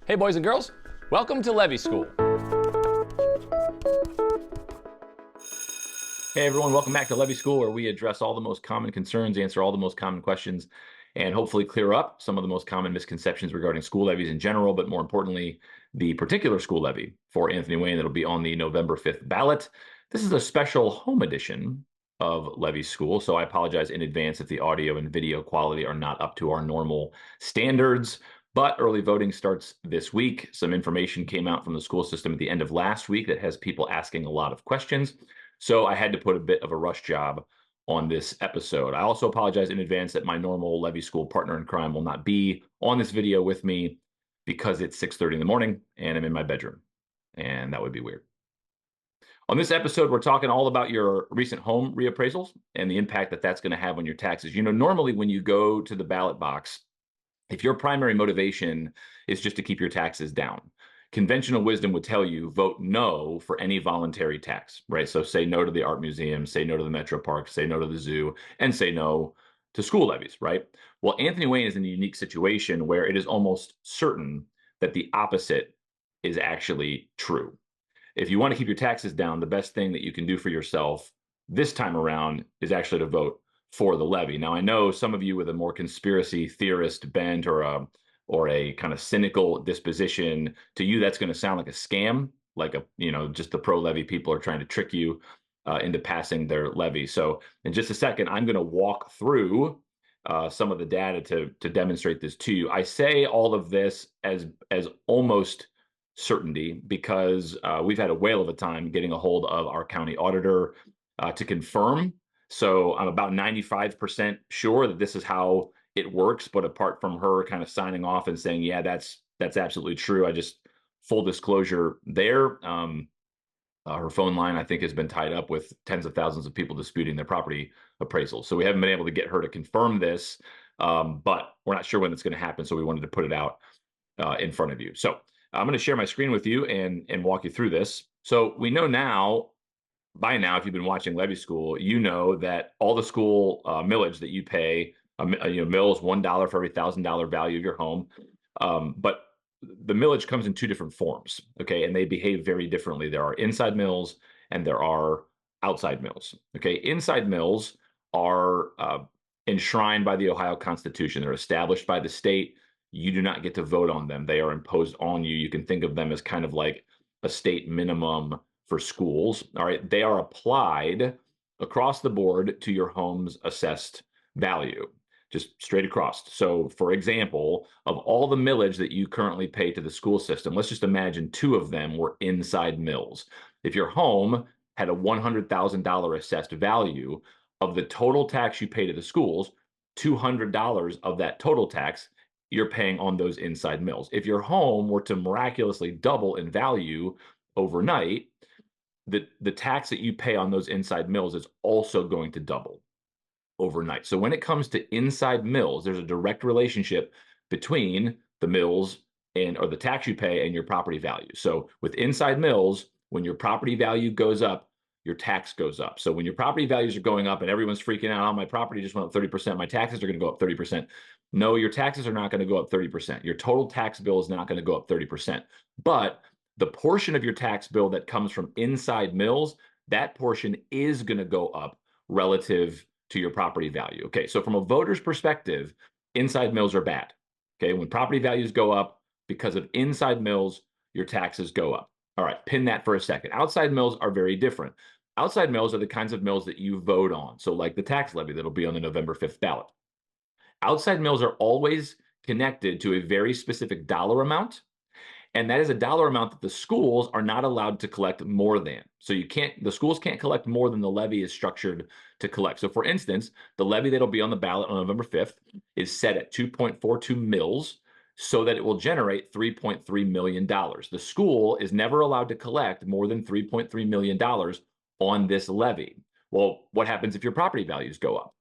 Hey boys and girls, welcome to Levy School. Hey everyone, welcome back to Levy School, where we address all the most common concerns, answer all the most common questions, and hopefully clear up some of the most common misconceptions regarding school levies in general, but more importantly, the particular school levy for Anthony Wayne that'll be on the November 5th ballot. This is a special home edition of Levy School, so I apologize in advance if the audio and video quality are not up to our normal standards. But early voting starts this week. Some information came out from the school system at the end of last week that has people asking a lot of questions. So I had to put a bit of a rush job on this episode. I also apologize in advance that my normal Levy School partner in crime will not be on this video with me because it's 6:30 in the morning and I'm in my bedroom, and that would be weird. On this episode, we're talking all about your recent home reappraisals and the impact that that's going to have on your taxes. Normally when you go to the ballot box, if your primary motivation is just to keep your taxes down, conventional wisdom would tell you vote no for any voluntary tax, right? So say no to the art museum, say no to the Metro Park, say no to the zoo, and say no to school levies, right? Well, Anthony Wayne is in a unique situation where it is almost certain that the opposite is actually true. If you want to keep your taxes down, the best thing that you can do for yourself this time around is actually to vote for the levy. Now, I know some of you with a more conspiracy theorist bent or a kind of cynical disposition, to you that's going to sound like a scam, like just the pro levy people are trying to trick you into passing their levy. So in just a second, I'm going to walk through some of the data to demonstrate this to you. I say all of this as almost certainty because we've had a whale of a time getting a hold of our county auditor to confirm. So I'm about 95% sure that this is how it works. But apart from her kind of signing off and saying, yeah, that's absolutely true, I just, full disclosure there, her phone line, I think, has been tied up with tens of thousands of people disputing their property appraisals. So we haven't been able to get her to confirm this, but we're not sure when it's going to happen. So we wanted to put it out in front of you. So I'm going to share my screen with you and walk you through this. So we know now, by now, if you've been watching Levy School, you know that all the school millage that you pay, mill is $1 for every $1,000 value of your home. But the millage comes in two different forms, okay, and they behave very differently. There are inside mills and there are outside mills. Okay, inside mills are enshrined by the Ohio Constitution. They're established by the state. You do not get to vote on them. They are imposed on you. You can think of them as kind of like a state minimum for schools. All right, they are applied across the board to your home's assessed value, just straight across. So, for example, of all the millage that you currently pay to the school system, let's just imagine two of them were inside mills. If your home had a $100,000 assessed value, of the total tax you pay to the schools, $200 of that total tax you're paying on those inside mills. If your home were to miraculously double in value overnight, the tax that you pay on those inside mills is also going to double overnight. So when it comes to inside mills, there's a direct relationship between the mills or the tax you pay and your property value. So with inside mills, when your property value goes up, your tax goes up. So when your property values are going up and everyone's freaking out, oh, my property just went up 30%, my taxes are going to go up 30%. No, your taxes are not going to go up 30%. Your total tax bill is not going to go up 30%. But the portion of your tax bill that comes from inside mills, that portion is going to go up relative to your property value. Okay, so from a voter's perspective, inside mills are bad. Okay, when property values go up because of inside mills, your taxes go up. All right, pin that for a second. Outside mills are very different. Outside mills are the kinds of mills that you vote on. So like the tax levy that'll be on the November 5th ballot. Outside mills are always connected to a very specific dollar amount, and that is a dollar amount that the schools are not allowed to collect more than. So the schools can't collect more than the levy is structured to collect. So for instance, the levy that'll be on the ballot on November 5th is set at 2.42 mils so that it will generate $3.3 million. The school is never allowed to collect more than $3.3 million on this levy. Well, what happens if your property values go up?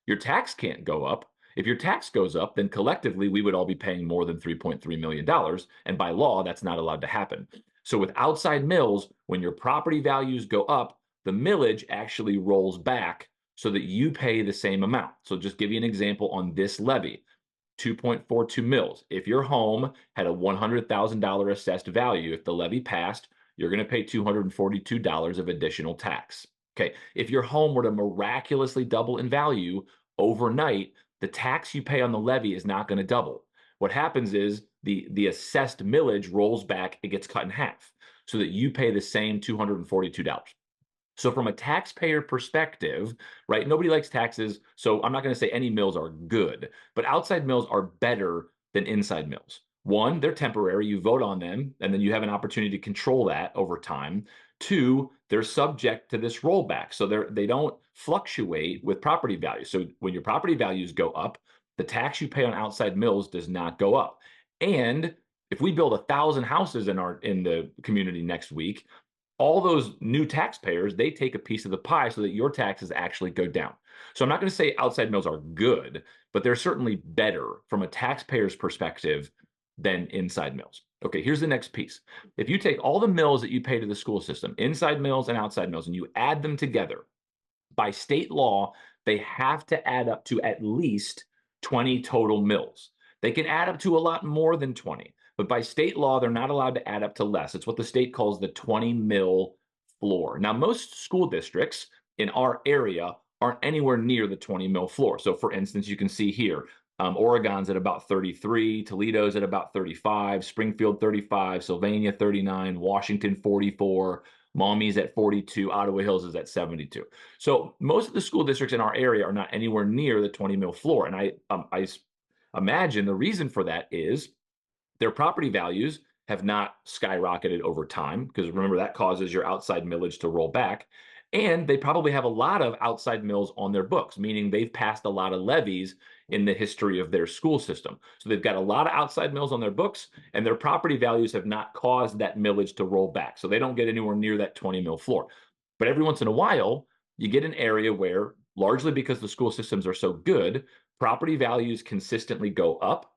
Your tax can't go up. If your tax goes up, then collectively we would all be paying more than $3.3 million. And by law, that's not allowed to happen. So with outside mills, when your property values go up, the millage actually rolls back so that you pay the same amount. So just give you an example on this levy. 2.42 mils. If your home had a $100,000 assessed value, if the levy passed, you're going to pay $242 of additional tax. Okay. If your home were to miraculously double in value overnight, the tax you pay on the levy is not going to double. What happens is the assessed millage rolls back, it gets cut in half so that you pay the same $242. So from a taxpayer perspective, right, nobody likes taxes. So I'm not going to say any mills are good, but outside mills are better than inside mills. One, they're temporary. You vote on them, and then you have an opportunity to control that over time. Two, they're subject to this rollback. So they don't fluctuate with property values. So when your property values go up, the tax you pay on outside mills does not go up. And if we build 1,000 houses in the community next week, all those new taxpayers, they take a piece of the pie so that your taxes actually go down. So I'm not going to say outside mills are good, but they're certainly better from a taxpayer's perspective than inside mills. Okay, here's the next piece. If you take all the mills that you pay to the school system, inside mills and outside mills, and you add them together, by state law, they have to add up to at least 20 total mills. They can add up to a lot more than 20, but by state law, they're not allowed to add up to less. It's what the state calls the 20 mil floor. Now, most school districts in our area aren't anywhere near the 20 mil floor. So, for instance, you can see here, Oregon's at about 33, Toledo's at about 35, Springfield 35, Sylvania 39, Washington 44, Maumee's at 42, Ottawa Hills is at 72. So most of the school districts in our area are not anywhere near the 20 mil floor. And I imagine the reason for that is their property values have not skyrocketed over time, because remember that causes your outside millage to roll back. And they probably have a lot of outside mills on their books, meaning they've passed a lot of levies in the history of their school system. So they've got a lot of outside mills on their books, and their property values have not caused that millage to roll back. So they don't get anywhere near that 20 mil floor. But every once in a while, you get an area where, largely because the school systems are so good, property values consistently go up.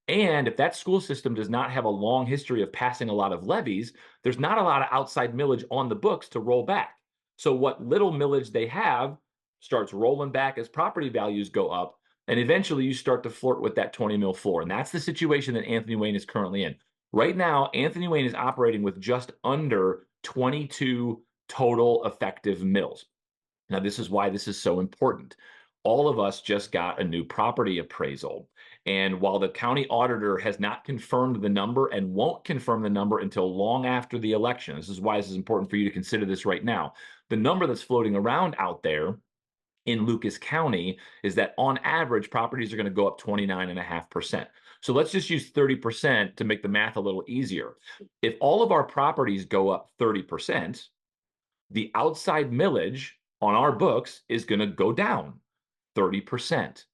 And if that school system does not have a long history of passing a lot of levies, there's not a lot of outside millage on the books to roll back. So what little millage they have starts rolling back as property values go up. And eventually you start to flirt with that 20 mil floor. And that's the situation that Anthony Wayne is currently in. Right now, Anthony Wayne is operating with just under 22 total effective mills. Now, this is why this is so important. All of us just got a new property appraisal. And while the county auditor has not confirmed the number and won't confirm the number until long after the election, this is why this is important for you to consider this right now. The number that's floating around out there in Lucas County is that on average, properties are going to go up 29.5%. So let's just use 30% to make the math a little easier. If all of our properties go up 30%, the outside millage on our books is going to go down 30%.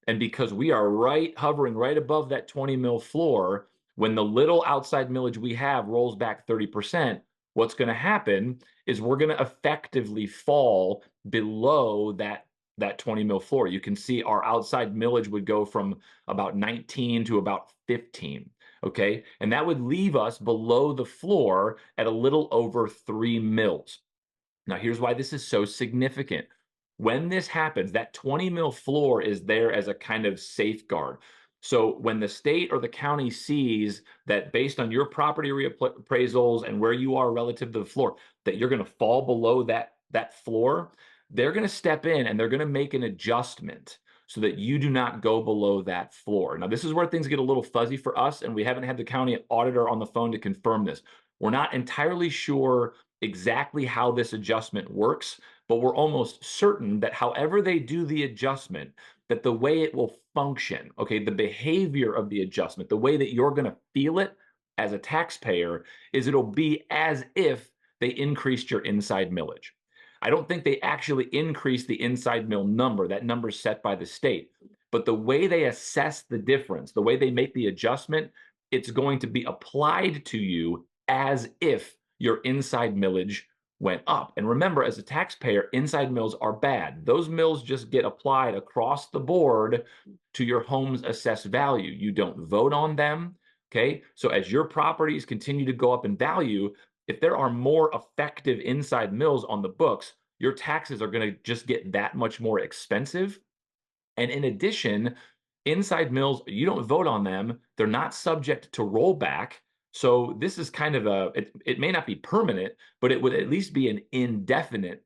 And because we are hovering right above that 20 mil floor, when the little outside millage we have rolls back 30%, what's going to happen is we're going to effectively fall below that 20 mil floor. You can see our outside millage would go from about 19 to about 15. Okay. And that would leave us below the floor at a little over 3 mils. Now, here's why this is so significant. When this happens, that 20 mil floor is there as a kind of safeguard. So when the state or the county sees that based on your property reappraisals and where you are relative to the floor, that you're going to fall below that floor, they're going to step in and they're going to make an adjustment so that you do not go below that floor. Now, this is where things get a little fuzzy for us, and we haven't had the county auditor on the phone to confirm this. We're not entirely sure exactly how this adjustment works, but we're almost certain that however they do the adjustment, that the way it will function, okay, the behavior of the adjustment, the way that you're going to feel it as a taxpayer is it'll be as if they increased your inside millage. I don't think they actually increase the inside mill number. That number is set by the state. But the way they assess the difference, the way they make the adjustment, it's going to be applied to you as if your inside millage went up. And remember, as a taxpayer, inside mills are bad. Those mills just get applied across the board to your home's assessed value. You don't vote on them. Okay. So as your properties continue to go up in value, if there are more effective inside mills on the books, your taxes are going to just get that much more expensive. And in addition, Inside mills, you don't vote on them. They're not subject to rollback. So this is kind of it may not be permanent, but it would at least be an indefinite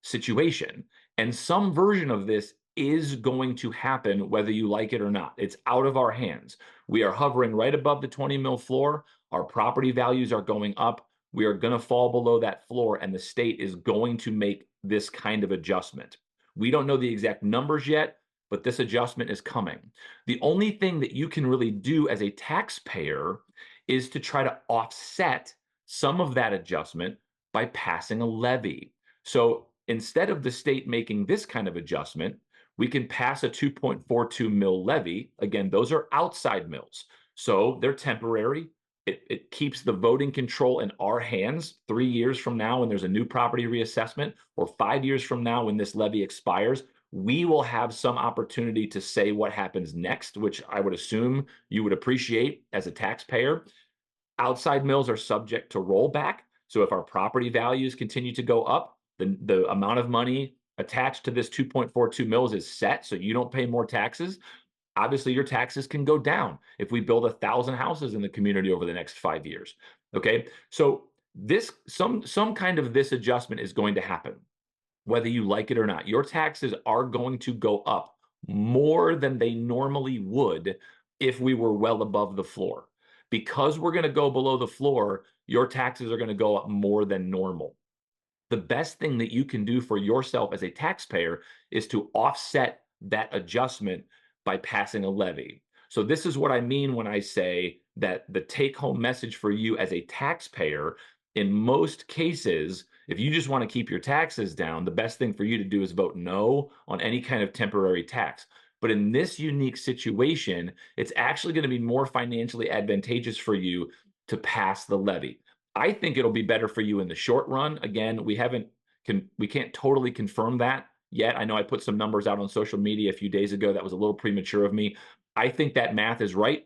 situation. And some version of this is going to happen whether you like it or not. It's out of our hands. We are hovering right above the 20 mil floor. Our property values are going up. We are going to fall below that floor, and the state is going to make this kind of adjustment. We don't know the exact numbers yet, but this adjustment is coming. The only thing that you can really do as a taxpayer is to try to offset some of that adjustment by passing a levy. So instead of the state making this kind of adjustment, we can pass a 2.42 mil levy. Again, those are outside mills. So they're temporary. It keeps the voting control in our hands 3 years from now when there's a new property reassessment, or 5 years from now when this levy expires. We will have some opportunity to say what happens next, which I would assume you would appreciate as a taxpayer. Outside mills are subject to rollback. So if our property values continue to go up, the amount of money attached to this 2.42 mils is set, so you don't pay more taxes. Obviously, your taxes can go down if we build 1,000 houses in the community over the next 5 years. Okay, so some kind of this adjustment is going to happen, whether you like it or not. Your taxes are going to go up more than they normally would if we were well above the floor. Because we're going to go below the floor, your taxes are going to go up more than normal. The best thing that you can do for yourself as a taxpayer is to offset that adjustment by passing a levy. So this is what I mean when I say that the take-home message for you as a taxpayer, in most cases, if you just want to keep your taxes down, the best thing for you to do is vote no on any kind of temporary tax. But in this unique situation, it's actually going to be more financially advantageous for you to pass the levy. I think it'll be better for you in the short run. Again, we can't totally confirm that yet. I know I put some numbers out on social media a few days ago. That was a little premature of me. I think that math is right,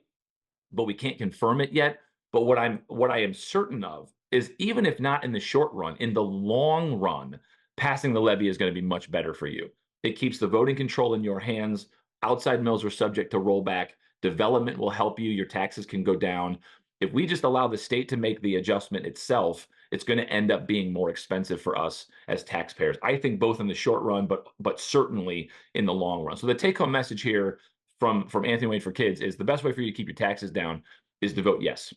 but we can't confirm it yet. But what I am certain of is, even if not in the short run, in the long run, passing the levy is going to be much better for you. It keeps the voting control in your hands. Outside mills are subject to rollback. Development will help you. Your taxes can go down. If we just allow the state to make the adjustment itself, it's going to end up being more expensive for us as taxpayers. I think both in the short run, but certainly in the long run. So the take-home message here from Anthony Wayne for Kids is the best way for you to keep your taxes down is to vote yes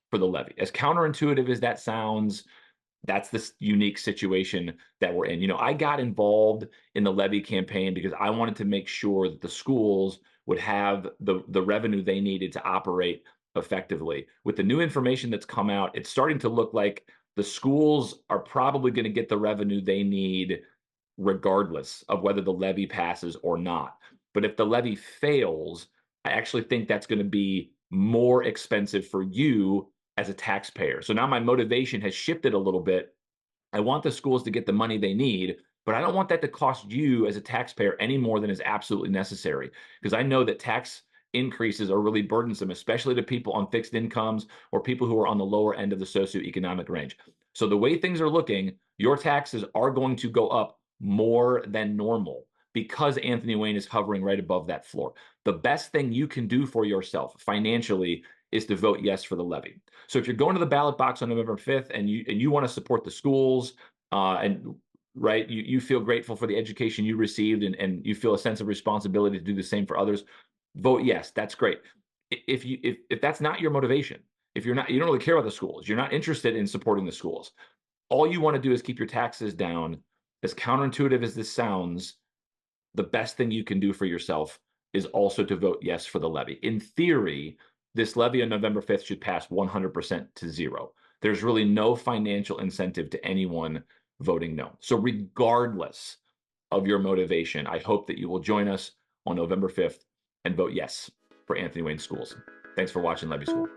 for the levy. As counterintuitive as that sounds, that's this unique situation that we're in. I got involved in the levy campaign because I wanted to make sure that the schools would have the revenue they needed to operate effectively. With the new information that's come out, it's starting to look like the schools are probably going to get the revenue they need regardless of whether the levy passes or not. But if the levy fails, I actually think that's going to be more expensive for you as a taxpayer. So now my motivation has shifted a little bit. I want the schools to get the money they need, but I don't want that to cost you as a taxpayer any more than is absolutely necessary, because I know that tax increases are really burdensome, especially to people on fixed incomes or people who are on the lower end of the socioeconomic range. So the way things are looking, your taxes are going to go up more than normal because Anthony Wayne is hovering right above that floor. The best thing you can do for yourself financially is to vote yes for the levy. So if you're going to the ballot box on November 5th and you want to support the schools, and right, you feel grateful for the education you received, and you feel a sense of responsibility to do the same for others, vote yes. That's great. If that's not your motivation, if you don't really care about the schools, you're not interested in supporting the schools, all you want to do is keep your taxes down, as counterintuitive as this sounds, the best thing you can do for yourself is also to vote yes for the levy. In theory, this levy on November 5th should pass 100% to zero. There's really no financial incentive to anyone voting no. So regardless of your motivation, I hope that you will join us on November 5th and vote yes for Anthony Wayne Schools. Thanks for watching Levy School.